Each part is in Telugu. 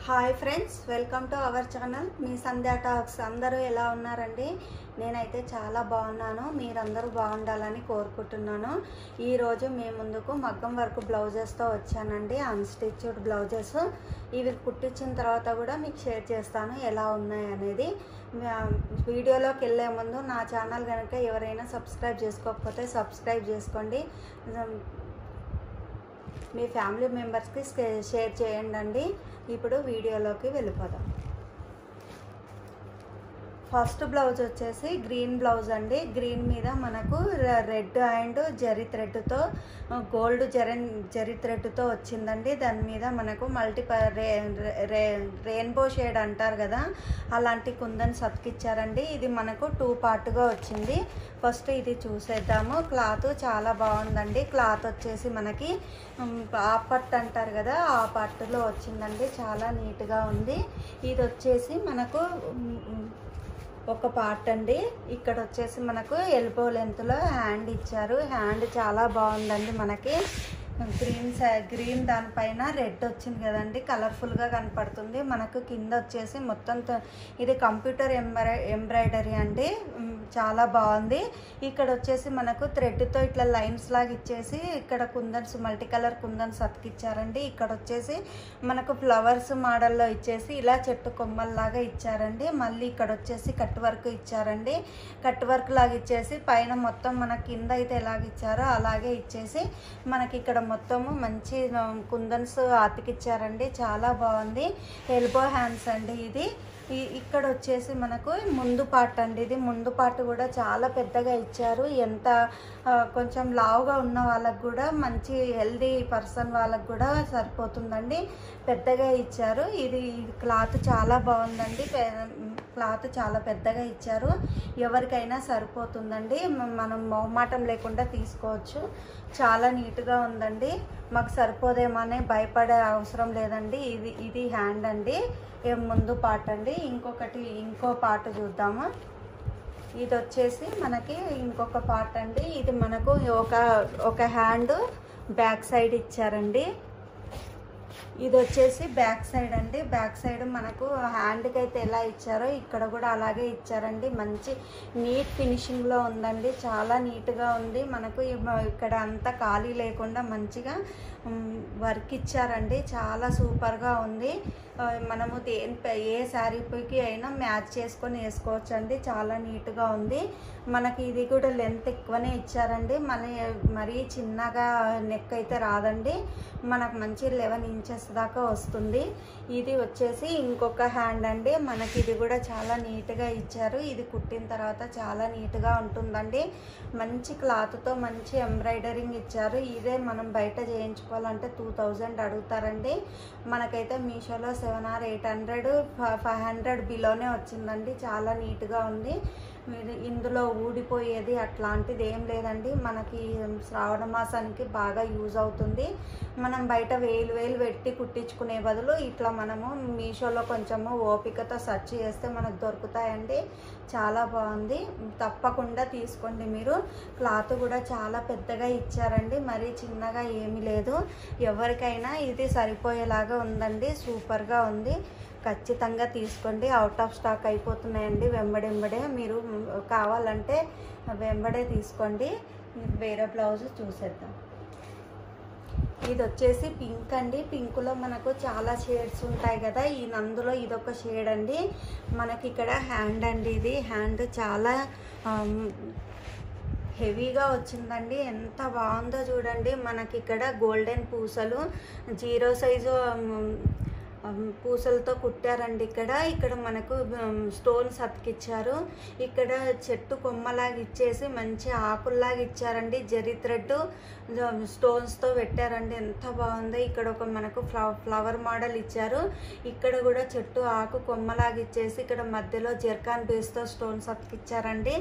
Hi friends, welcome to our channel. Me Sandhya talks. అందరూ ఎలా ఉన్నారండి? నేనైతే చాలా బాగున్నాను. మీరందరూ బాగుండాలని కోరుకుంటున్నాను. ఈరోజు మీ ముందుకు మగ్గం వర్క్ బ్లౌజెస్తో వచ్చానండి. Unstitched blouses. ఇవి కుట్టించిన తర్వాత కూడా మీకు షేర్ చేస్తాను ఎలా ఉన్నాయి అనేది. వీడియోలోకి వెళ్ళే ముందు నా ఛానల్ కనుక ఎవరైనా సబ్స్క్రైబ్ చేసుకోకపోతే సబ్స్క్రైబ్ చేసుకోండి. మీ ఫ్యామిలీ మెంబర్స్కి షేర్ చేయండి. ఇప్పుడు వీడియోలోకి వెళ్ళిపోదాం. ఫస్ట్ బ్లౌజ్ వచ్చేసి గ్రీన్ బ్లౌజ్ అండి. గ్రీన్ మీద మనకు రెడ్ అండ్ జరీ థ్రెడ్తో గోల్డ్ జరీ థ్రెడ్తో వచ్చిందండి. దాని మీద మనకు రెయిన్బో షేడ్ అంటారు కదా, అలాంటి కుందన్ సతికిచ్చారండి. ఇది మనకు 2 పార్ట్గా వచ్చింది. ఫస్ట్ ఇది చూసేద్దాము. క్లాత్ చాలా బాగుందండి. క్లాత్ వచ్చేసి మనకి ఆ పట్టు అంటారు కదా, ఆ పట్టులో వచ్చిందండి. చాలా నీట్గా ఉంది. ఇది వచ్చేసి మనకు ఒక పార్ట్ అండి. ఇక్కడ వచ్చేసి మనకు ఎల్బో లెంత్లో హ్యాండ్ ఇచ్చారు. హ్యాండ్ చాలా బాగుందండి. మనకి గ్రీన్ దానిపైన రెడ్ వచ్చింది కదండి, కలర్ఫుల్గా కనపడుతుంది. మనకు కింద వచ్చేసి మొత్తం ఇది కంప్యూటర్ ఎంబ్రాయిడరీ అండి. చాలా బాగుంది. ఇక్కడ వచ్చేసి మనకు థ్రెడ్తో ఇట్లా లైన్స్ లాగా ఇచ్చేసి ఇక్కడ కుందన్స్ మల్టీ కలర్ కుందన్స్ అతికిచ్చారండి. ఇక్కడ వచ్చేసి మనకు ఫ్లవర్స్ మోడల్లో ఇచ్చేసి ఇలా చెట్టు కొమ్మల్లాగా ఇచ్చారండి. మళ్ళీ ఇక్కడ వచ్చేసి కట్ వర్క్ ఇచ్చారండి. కట్ వర్క్ లాగా ఇచ్చేసి పైన మొత్తం మన కింద అయితే ఎలాగ ఇచ్చారో అలాగే ఇచ్చేసి మనకి ఇక్కడ మొత్తము మంచి కుందన్స్ అతికిచ్చారండి. చాలా బాగుంది. ఎల్బో హ్యాండ్స్ అండి. ఇది ఇక్కడ వచ్చేసి మనకు ముందు పార్ట్ అండి. ఇది ముందు పార్ట్ కూడా చాలా పెద్దగా ఇచ్చారు. ఎంత కొంచెం లావుగా ఉన్న వాళ్ళకు కూడా, మంచి హెల్దీ పర్సన్ వాళ్ళకు కూడా సరిపోతుందండి. పెద్దగా ఇచ్చారు. ఇది క్లాత్ చాలా బాగుందండి. క్లాత్ చాలా పెద్దగా ఇచ్చారు. ఎవరికైనా సరిపోతుందండి. మనం మొహమాటం లేకుండా తీసుకోవచ్చు. చాలా నీట్గా ఉందండి. మాకు సరిపోదేమో అనే భయపడే అవసరం లేదండి. ఇది హ్యాండ్ అండి, ముందు పార్ట్ అండి. ఇంకో పార్ట్ చూద్దాము. ఇది వచ్చేసి మనకి ఇంకొక పార్ట్ అండి. ఇది మనకు ఒక హ్యాండ్ బ్యాక్ సైడ్ ఇచ్చారండి. ఇది వచ్చేసి బ్యాక్ సైడ్ అండి. బ్యాక్ సైడ్ మనకు హ్యాండ్కి అయితే ఎలా ఇచ్చారో ఇక్కడ కూడా అలాగే ఇచ్చారండి. మంచి నీట్ ఫినిషింగ్లో ఉందండి. చాలా నీట్గా ఉంది. మనకు ఇక్కడ అంతా ఖాళీ లేకుండా మంచిగా వర్క్ ఇచ్చారండి. చాలా సూపర్గా ఉంది. మనము ఏ శారీకి అయినా మ్యాచ్ చేసుకొని వేసుకోవచ్చండి. చాలా నీట్గా ఉంది. మనకి ఇది కూడా లెంత్ ఎక్కువనే ఇచ్చారండి. మరీ చిన్నగా నెక్ అయితే రాదండి. మనకు మంచి 11 ఇంచెస్ దాకా వస్తుంది. ఇది వచ్చేసి ఇంకొక హ్యాండ్ అండి. మనకి ఇది కూడా చాలా నీట్గా ఇచ్చారు. ఇది కుట్టిన తర్వాత చాలా నీట్గా ఉంటుందండి. మంచి క్లాత్తో మంచి ఎంబ్రాయిడరింగ్ ఇచ్చారు. ఇదే మనం బయట చేయించుకోవాలంటే 2000 అడుగుతారండి. మనకైతే మీషోలో 700 or 800 500 బిలోనే వచ్చిందండి. చాలా నీట్గా ఉంది. ఇందులో ఊడిపోయేది అట్లాంటిది ఏం లేదండి. మనకి శ్రావణ మాసానికి బాగా యూజ్ అవుతుంది. మనం బయట వేలు పెట్టి కుట్టించుకునే బదులు ఇట్లా మనము మీషోలో కొంచెము ఓపికతో సెర్చ్ చేస్తే మనకు దొరుకుతాయండి. చాలా బాగుంది. తప్పకుండా తీసుకోండి మీరు. క్లాత్ కూడా చాలా పెద్దగా ఇచ్చారండి. మరీ చిన్నగా ఏమీ లేదు. ఎవరికైనా ఇది సరిపోయేలాగా ఉందండి. సూపర్గా ఉంది. ఖచ్చితంగా తీసుకోండి. అవుట్ ఆఫ్ స్టాక్ అయిపోతున్నాయండి వెంబడే. మీరు కావాలంటే వెంబడే తీసుకోండి. వేరే బ్లౌజ్ చూసేద్దాం. ఇది వచ్చేసి పింక్ అండి. పింక్లో మనకు చాలా షేడ్స్ ఉంటాయి కదా, అందులో ఇదొక షేడ్ అండి. మనకి ఇక్కడ హ్యాండ్ అండి. ఇది హ్యాండ్ చాలా హెవీగా వచ్చిందండి. ఎంత బాగుందో చూడండి. మనకి ఇక్కడ గోల్డెన్ పూసలు 0 సైజు పూసలతో కుట్టారండి. ఇక్కడ మనకు స్టోన్స్ అతికిచ్చారు. ఇక్కడ చెట్టు కొమ్మలాగా ఇచ్చేసి మంచి ఆకుల్లాగా ఇచ్చారండి. జరీ థ్రెడ్ స్టోన్స్తో పెట్టారండి. ఎంత బాగుందో. ఇక్కడ ఒక మనకు ఫ్లవర్ మోడల్ ఇచ్చారు. ఇక్కడ కూడా చెట్టు ఆకు కొమ్మలాగా ఇచ్చేసి ఇక్కడ మధ్యలో జర్కాన్ బేస్తో స్టోన్స్ అతికిచ్చారండి.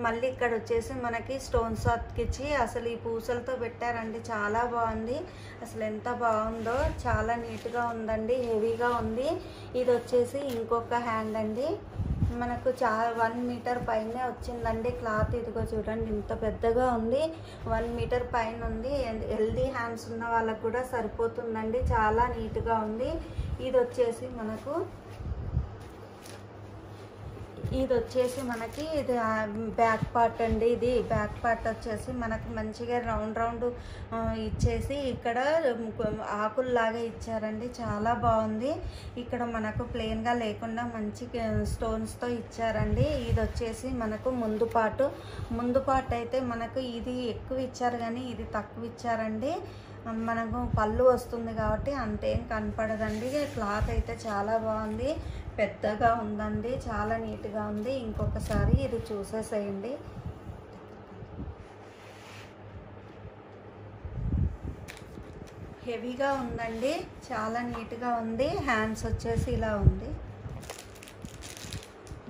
మళ్ళీ ఇక్కడ వచ్చేసి మనకి స్టోన్స్ అతికిచ్చి అసలు ఈ పూసలతో పెట్టారండి. చాలా బాగుంది. అసలు ఎంత బాగుందో. చాలా నీట్గా ఉందండి. హెవీగా ఉంది. ఇది వచ్చేసి ఇంకొక హ్యాండ్ అండి. మనకు 1 మీటర్ పైనే వచ్చిందండి క్లాత్. ఇదిగో చూడండి ఇంత పెద్దగా ఉంది. 1 మీటర్ పైన ఉంది. హెల్దీ హ్యాండ్స్ ఉన్న వాళ్ళకు కూడా సరిపోతుందండి. చాలా నీట్గా ఉంది. ఇది వచ్చేసి మనకి ఇది బ్యాక్ పార్ట్ అండి. ఇది బ్యాక్ పార్ట్ వచ్చేసి మనకు మంచిగా రౌండ్ రౌండ్ ఇచ్చేసి ఇక్కడ ఆకుల్లాగా ఇచ్చారండి. చాలా బాగుంది. ఇక్కడ మనకు ప్లెయిన్గా లేకుండా మంచి స్టోన్స్తో ఇచ్చారండి. ఇది వచ్చేసి మనకు ముందు పార్ట్ అయితే మనకు ఇది ఎక్కువ ఇచ్చారు కానీ ఇది తక్కువ ఇచ్చారండి. మనకు పళ్ళు వస్తుంది కాబట్టి అంతేం కనపడదండి. క్లాత్ అయితే చాలా బాగుంది, పెద్దగా ఉందండి, చాలా నీట్గా ఉంది. ఇంకొకసారి ఇది చూసేసేయండి. హెవీగా ఉందండి, చాలా నీట్గా ఉంది. హ్యాండ్స్ వచ్చేసి ఇలా ఉంది.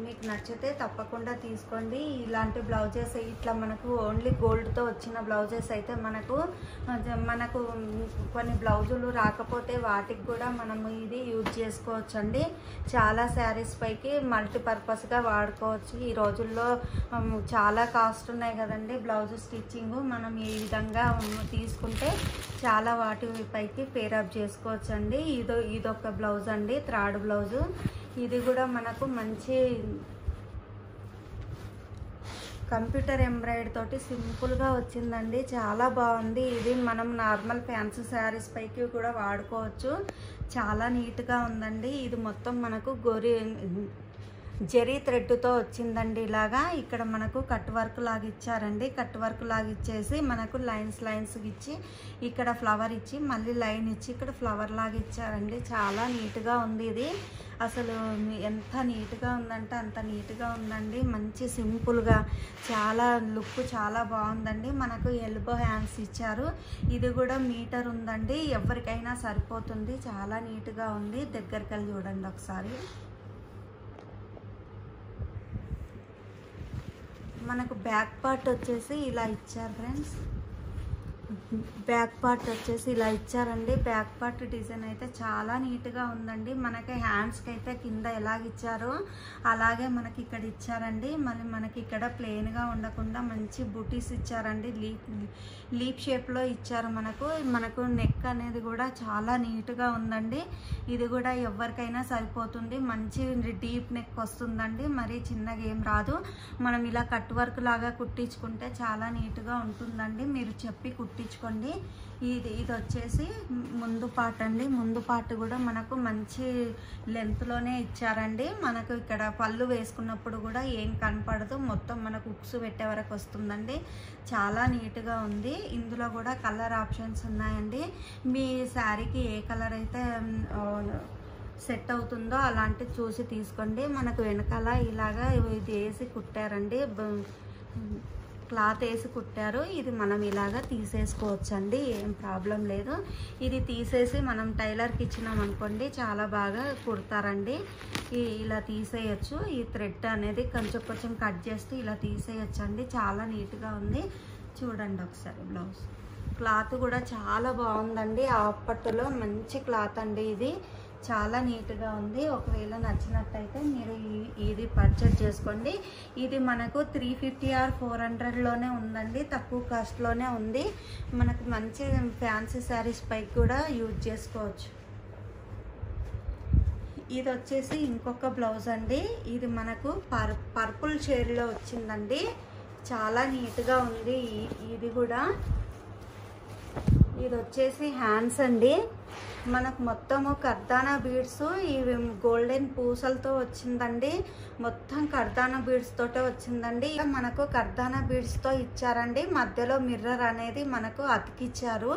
మీకు నచ్చితే తప్పకుండా తీసుకోండి. ఇలాంటి బ్లౌజెస్ ఇట్లా మనకు ఓన్లీ గోల్డ్తో వచ్చిన బ్లౌజెస్ అయితే మనకు కొన్ని బ్లౌజులు రాకపోతే వాటికి కూడా మనము ఇది యూజ్ చేసుకోవచ్చు అండి. చాలా శారీస్ పైకి మల్టీపర్పస్గా వాడుకోవచ్చు. ఈ రోజుల్లో చాలా కాస్ట్ ఉన్నాయి కదండి బ్లౌజ్ స్టిచ్చింగ్. మనం ఈ విధంగా తీసుకుంటే చాలా వాటి పైకి పేరప్ చేసుకోవచ్చు అండి. ఇదొక బ్లౌజ్ అండి, థర్డ్ బ్లౌజు. ఇది కూడా మనకు మంచి కంప్యూటర్ ఎంబ్రాయిడరీ తోటి సింపుల్గా వచ్చిందండి. చాలా బాగుంది. ఇది మనం నార్మల్ ఫ్యాన్సీ శారీస్ పైకి కూడా వాడుకోవచ్చు. చాలా నీట్గా ఉందండి. ఇది మొత్తం మనకు జరీ థ్రెడ్తో వచ్చిందండి. ఇలాగా ఇక్కడ మనకు కట్ వర్క్ లాగా ఇచ్చారండి. కట్ వర్క్ లాగా ఇచ్చేసి మనకు లైన్స్ ఇచ్చి ఇక్కడ ఫ్లవర్ ఇచ్చి మళ్ళీ లైన్ ఇచ్చి ఇక్కడ ఫ్లవర్ లాగా ఇచ్చారండి. చాలా నీట్గా ఉంది. ఇది అసలు ఎంత నీట్గా ఉందంటే అంత నీట్గా ఉందండి. మంచి సింపుల్గా చాలా లుక్ చాలా బాగుందండి. మనకు ఎల్బో హ్యాండ్స్ ఇచ్చారు. ఇది కూడా మీటర్ ఉందండి, ఎవరికైనా సరిపోతుంది. చాలా నీట్గా ఉంది. దగ్గరికి వెళ్ళి చూడండి ఒకసారి. మనకు బ్యాక్ పార్ట్ వచ్చేసి ఇలా ఇచ్చారు ఫ్రెండ్స్. బ్యాక్ పార్ట్ వచ్చేసి ఇలా ఇచ్చారండి. బ్యాక్ పార్ట్ డిజైన్ అయితే చాలా నీట్గా ఉందండి. మనకి హ్యాండ్స్కి అయితే కింద ఎలాగిచ్చారో అలాగే మనకి ఇక్కడ ఇచ్చారండి. మళ్ళీ మనకి ఇక్కడ ప్లెయిన్గా ఉండకుండా మంచి బూటీస్ ఇచ్చారండి. లీప్ షేప్లో ఇచ్చారు. మనకు నెక్ అనేది కూడా చాలా నీట్గా ఉందండి. ఇది కూడా ఎవరికైనా సరిపోతుంది. మంచి డీప్ నెక్ వస్తుందండి, మరీ చిన్నగా ఏం రాదు. మనం ఇలా కట్ వర్క్ లాగా కుట్టించుకుంటే చాలా నీట్గా ఉంటుందండి. మీరు చెప్పి కుట్టించుకోండి. ఇది వచ్చేసి ముందు పార్ట్ అండి. ముందు పార్ట్ కూడా మనకు మంచి లెంత్లోనే ఇచ్చారండి. మనకు ఇక్కడ పళ్ళు వేసుకున్నప్పుడు కూడా ఏం కనపడదు, మొత్తం మనకు ఉక్స్ పెట్టే వరకు వస్తుందండి. చాలా నీట్గా ఉంది. ఇందులో కూడా కలర్ ఆప్షన్స్ ఉన్నాయండి. మీ శారీకి ఏ కలర్ అయితే సెట్ అవుతుందో అలాంటివి చూసి తీసుకోండి. మనకు వెనకాల ఇలాగా ఇది వేసి కుట్టారండి, క్లాత్ వేసి కుట్టారు. ఇది మనం ఇలాగా తీసేసుకోవచ్చండి, ఏం ప్రాబ్లం లేదు. ఇది తీసేసి మనం టైలర్కి ఇచ్చినాం అనుకోండి చాలా బాగా కుడతారండి. ఇలా తీసేయచ్చు. ఈ థ్రెడ్ అనేది కొంచెం కట్ చేస్తే ఇలా తీసేయచ్చండి. చాలా నీట్గా ఉంది. చూడండి ఒకసారి బ్లౌజ్. క్లాత్ కూడా చాలా బాగుందండి. ఆపట్టులో మంచి క్లాత్ అండి. ఇది చాలా నీట్గా ఉంది. ఒకవేళ నచ్చినట్టయితే మీరు ఇది పర్చేజ్ చేసుకోండి. ఇది మనకు 350 ఆర్ 400లోనే ఉందండి, తక్కువ కాస్ట్లోనే ఉంది. మనకు మంచి ఫ్యాన్సీ శారీస్ పైకి కూడా యూజ్ చేసుకోవచ్చు. ఇది వచ్చేసి ఇంకొక బ్లౌజ్ అండి. ఇది మనకు పర్పుల్ షేడ్లో వచ్చిందండి. చాలా నీట్గా ఉంది. ఇది వచ్చేసి హ్యాండ్స్ అండి. మనకు మొత్తము కర్దానా బీడ్స్, ఇవి గోల్డెన్ పూసలతో వచ్చిందండి. మొత్తం కర్దానా బీడ్స్ తోటే వచ్చిందండి. మనకు కర్దానా బీడ్స్ తో ఇచ్చారండి. మధ్యలో మిర్రర్ అనేది మనకు అతికిచ్చారు,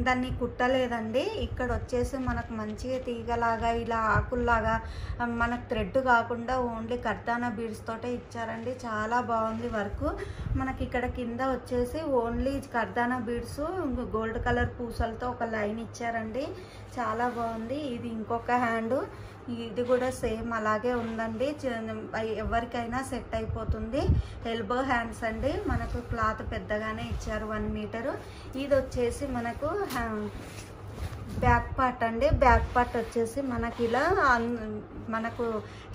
దాన్ని కుట్టలేదండి. ఇక్కడ వచ్చేసి మనకు మంచిగా తీగలాగా ఇలా ఆకుల్లాగా మనకు థ్రెడ్ కాకుండా ఓన్లీ కర్దానా బీడ్స్ తోటే ఇచ్చారండి. చాలా బాగుంది వర్క్. మనకి ఇక్కడ కింద వచ్చేసి ఓన్లీ కర్దానా బీడ్స్ గోల్డ్ కలర్ పూసలతో ఒక లైన్ ఇచ్చారండి. చాలా బాగుంది. ఇది ఇంకొక హ్యాండ్. ఇది కూడా సేమ్ అలాగే ఉందండి. ఎవరికైనా సెట్ అయిపోతుంది. ఎల్బో హ్యాండ్స్ అండి. మనకు క్లాత్ పెద్దగానే ఇచ్చారు, 1 మీటరు. ఇది వచ్చేసి మనకు బ్యాక్ పార్ట్ అండి. బ్యాక్ పార్ట్ వచ్చేసి మనకి ఇలా మనకు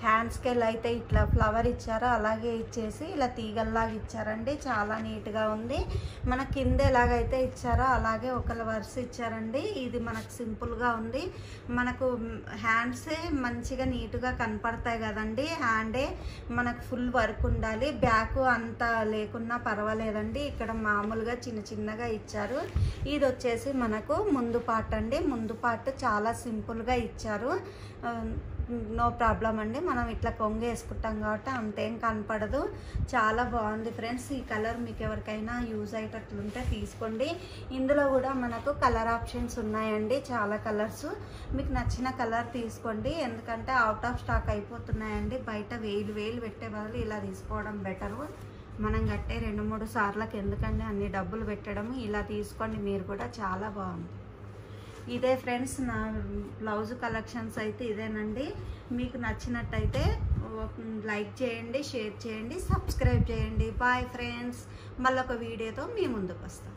హ్యాండ్స్కి ఎలా అయితే ఇట్లా ఫ్లవర్ ఇచ్చారో అలాగే ఇచ్చేసి ఇలా తీగల్లాగా ఇచ్చారండి. చాలా నీట్గా ఉంది. మన కింద ఎలాగైతే ఇచ్చారో అలాగే ఒక వర్స్ ఇచ్చారండి. ఇది మనకు సింపుల్గా ఉంది. మనకు హ్యాండ్సే మంచిగా నీట్గా కనపడతాయి కదండి. హ్యాండే మనకు ఫుల్ వర్క్ ఉండాలి. బ్యాక్ అంత లేకున్నా పర్వాలేదండి. ఇక్కడ మామూలుగా చిన్న చిన్నగా ఇచ్చారు. ఇది వచ్చేసి మనకు ముందు పార్ట్ అండి. ముందు పార్ట్ చాలా సింపుల్గా ఇచ్చారు. నో ప్రాబ్లం అండి. మనం ఇట్లా కొంగు వేసుకుంటాం కాబట్టి అంతేం కనపడదు. చాలా బాగుంది ఫ్రెండ్స్. ఈ కలర్ మీకు ఎవరికైనా యూజ్ అయ్యేటట్లుంటే తీసుకోండి. ఇందులో కూడా మనకు కలర్ ఆప్షన్స్ ఉన్నాయండి. చాలా కలర్స్. మీకు నచ్చిన కలర్ తీసుకోండి. ఎందుకంటే అవుట్ ఆఫ్ స్టాక్ అయిపోతున్నాయండి. బయట వేలు పెట్టే బదులు ఇలా తీసుకోవడం బెటరు. మనం కట్టే 2-3 సార్లకు ఎందుకండి అన్ని డబ్బులు పెట్టడం. ఇలా తీసుకోండి మీరు కూడా. చాలా బాగుంది. ఇదే ఫ్రెండ్స్ నా బ్లౌజ్ కలెక్షన్స్ అయితే ఇదేనండి. మీకు నచ్చినట్టయితే లైక్ చేయండి, షేర్ చేయండి, సబ్స్క్రైబ్ చేయండి. Bye friends. మళ్ళొక వీడియోతో మీ ముందుకు వస్తాం.